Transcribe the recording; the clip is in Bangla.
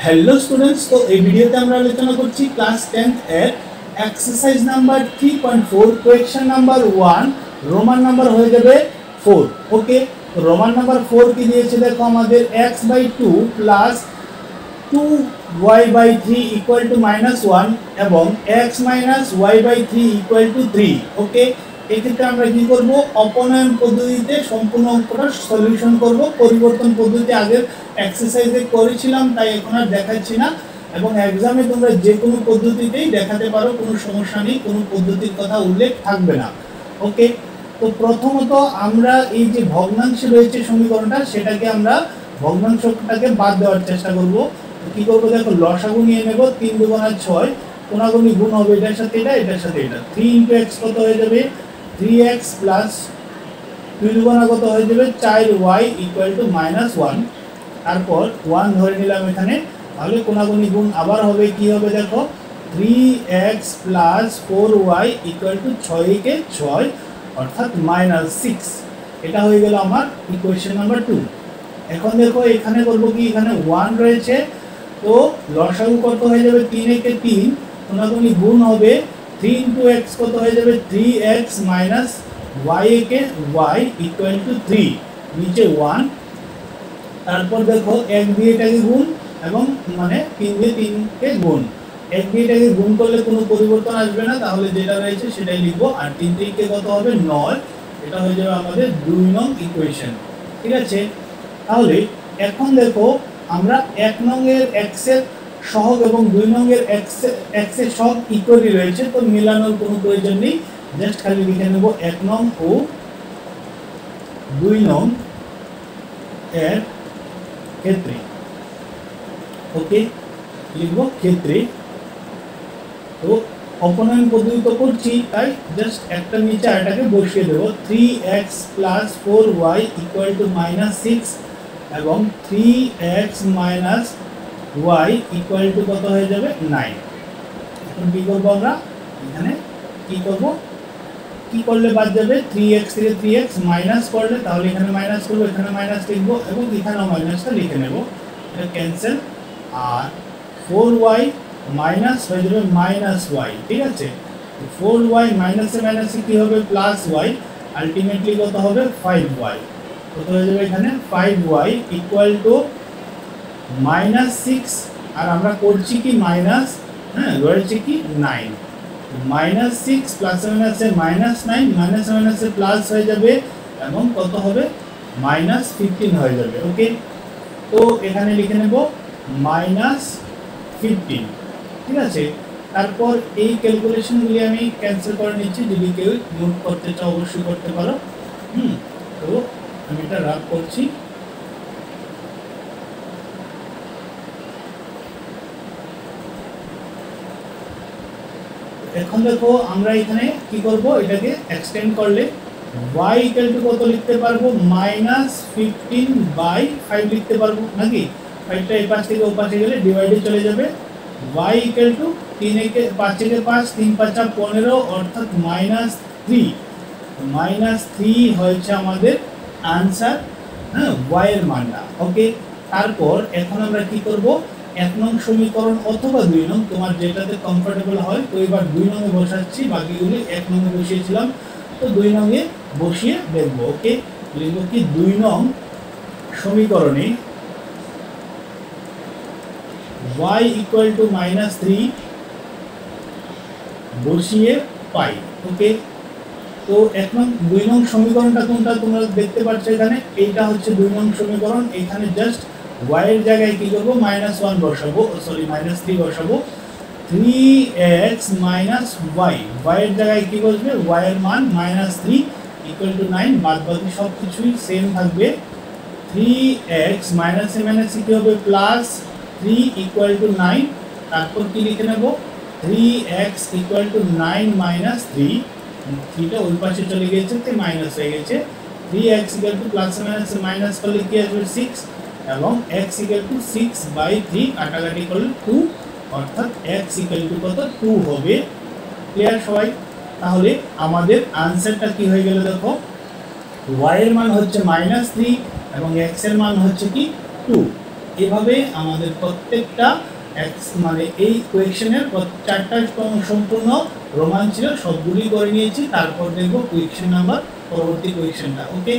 हेलो स्टूडेंट्स, तो এই ভিডিওতে আমরা আলোচনা করছি ক্লাস 10th এর exercise number 3.4 question number 1 Roman number হয়ে যাবে 4। ওকে, তো রোমান নাম্বার 4 কি দিয়েছে দেখো আমাদের x/2 plus 2y/3 equal to -1 এবং x minus y/3 equal to 3। ওকে, এক্ষেত্রে আমরা কি করব, অপনয়ন পদ্ধতিতে সম্পূর্ণ অঙ্কটা সলিউশন করব। পরিবর্তন পদ্ধতি আগের এক্সারসাইজে করেছিলাম, তাই এখন আর দেখাচ্ছি না, এবং এক্সামে তোমরা যে কোনো পদ্ধতিতেই দেখাতে পারো, কোনো সমস্যা নেই, কোনো পদ্ধতির কথা উল্লেখ থাকবে না। ওকে, তো প্রথমত আমরা এই যে ভগ্নাংশে রয়েছে সমীকরণটা, সেটাকে আমরা ভগ্নাংশটাকে বাদ দেওয়ার চেষ্টা করব। কি করব দেখো, লসাগু নিয়ে নেব, 3 × 6, কোনাগুনি গুণ হবে এটার সাথে এটা, এটার সাথে এটা। 3 × x কত হয়ে যাবে 3x প্লাস 2 × কত হয়ে যাবে 4y ইকুয়াল টু -1। তারপর 1 ধরে নিলাম এখানে, তাহলে কোনাগুনি গুণ আবার হবে, কি হবে দেখো 3x plus 4y equal to 6 কে 6 অর্থাৎ -6। এটা হয়ে গেল আমার ইকুয়েশন নাম্বার 2। এখন দেখো এখানে করব কি, এখানে 1 রয়েছে, তো লসাগু কত হয়ে যাবে 3 কে 3, কোনাগুনি গুণ হবে 3 × x কত হয়ে যাবে 3x minus y K y equal to 3, নিচে 1। তারপর দেখো 1 দিয়ে এটাকে গুণ, এবং মানে 3 দিয়ে 3 কে গুণ, 1 দিয়ে এটাকে গুণ করলে কোনো পরিবর্তন আসবে না, তাহলে যেটা রয়েছে সেটাই লিখবো। আর 3 কে কত হবে 9, এটা হয়ে যাবে আমাদের 2 নং ইকুয়েশন। ঠিক আছে, তাহলে এখন দেখো আমরা 1 নং এর x এর সহগ এবং 2 নং এর x এর সহগ ইকুয়ালি রয়েছে, তো মেলানোর কোনো প্রয়োজন নেই, জাস্ট খালি লিখে নেব 1 নং ও 2 নং এর ক্ষেত্রে। ওকে, লিখব ক্ষেত্রে। তো অপনয়ন পদ্ধতি তো করছি, তাই জাস্ট একটা নিচে এটাকে বসিয়ে দেব। 3x plus 4y equal to -6 এবং 3x minus y equal to কত হয়ে যাবে 9। এখন কি করব আমরা, এখানে কি করব, কি করলে বাদ যাবে 3x থেকে 3x মাইনাস করলে, তাহলে এখানে মাইনাস করব, এখানে মাইনাস লিখব, এবং এখানেও মাইনাসটা লিখে নেব, এটা ক্যান্সেল। আর 4y মাইনাস হয়ে যাবে -y। ঠিক আছে, 4y মাইনাসে মাইনাসে কি হবে +y, আলটিমেটলি কত হবে 5y। কত হয়ে যাবে এখানে 5y ইকুয়াল টু -6, আর আমরা করছি কি মাইনাস, হ্যাঁ রয়েছে কি 9, -6 প্লাসে মাইনাসে -9, মাইনাসে মাইনাসে প্লাস হয়ে যাবে, এবং কত হবে -15 হয়ে যাবে। ওকে, তো এখানে লিখে নেব -15। ঠিক আছে, তারপর এই ক্যালকুলেশনগুলি আমি ক্যান্সেল করে নিচ্ছি, যদি কেউ নোট করতে চাও অবশ্যই করতে পারো। তো আমি এটা রাফ করছি। এখন দেখো আমরা এখানে কি করব, এটাকে এক্সটেন্ড করলে y ইকুয়াল টু কত লিখতে পারবো -15/5 লিখতে পারবো নাকি, 5টা এই পাশ থেকে ও পাশে গেলে ডিভাইডে চলে যাবে। y ইকুয়াল টু 3 কে 5 থেকে 5, 3 × 5 = 15 অর্থাৎ -3। -3 হয়েছে আমাদের आंसर, হ্যাঁ y এর মানটা। ওকে, তারপর এখন আমরা কি করব, 1 নং সমীকরণ অথবা 2 নং, তোমার যেটাতে কমফোর্টেবল হয়। তো এবার 2 নং এ বসাচ্ছি, বাকিগুলো 1 নং এ বসিয়েছিলাম, তো 2 নং এ বসিয়ে দেখব। ওকে, লিখব কি 2 নং সমীকরণে y ইকুয়াল টু -3 বসিয়ে পাই। ওকে, তো 2 নং সমীকরণটা কোনটা তোমরা দেখতে পাচ্ছ এখানে, এইটা হচ্ছে 2 নং সমীকরণ। এখানে জাস্ট y এর জায়গায় কি করব -1 বসাবো, সরি -3 বসাবো। 3x মাইনাস y, y এর জায়গায় কি বসবে, y এর মান -3 ইকুয়াল টু 9, বাদ বাকি সব কিছুই সেম থাকবে। 3x মাইনাসে মাইনাসে কি হবে +3 ইকুয়াল টু 9, তারপর কি লিখে নেব 3x ইকুয়াল টু 9 - 3, 3টা ওই পাশে চলে গিয়েছে, তো মাইনাস হয়ে গেছে। 3x ইকুয়াল টু প্লাসে মাইনাসে মাইনাস করলে কি আসবে 6, এবং x ইকুয়াল টু 6/3 কাটাকাটি করলে 2, অর্থাৎ x ইকুয়াল টু কত 2 হবে। ক্লিয়ার সবাই? তাহলে আমাদের আনসারটা কি হয়ে গেল দেখো, y এর মান হচ্ছে -3 এবং x এর মান হচ্ছে কি 2। এভাবে আমাদের প্রত্যেকটা মানে এই কোয়েকশনের চারটা সম্পূর্ণ রোমান ছিল, সবগুলি করে নিয়েছি। তারপর দেখবো কোয়েকশন নাম্বার, পরবর্তী কোয়েকশনটা। ওকে,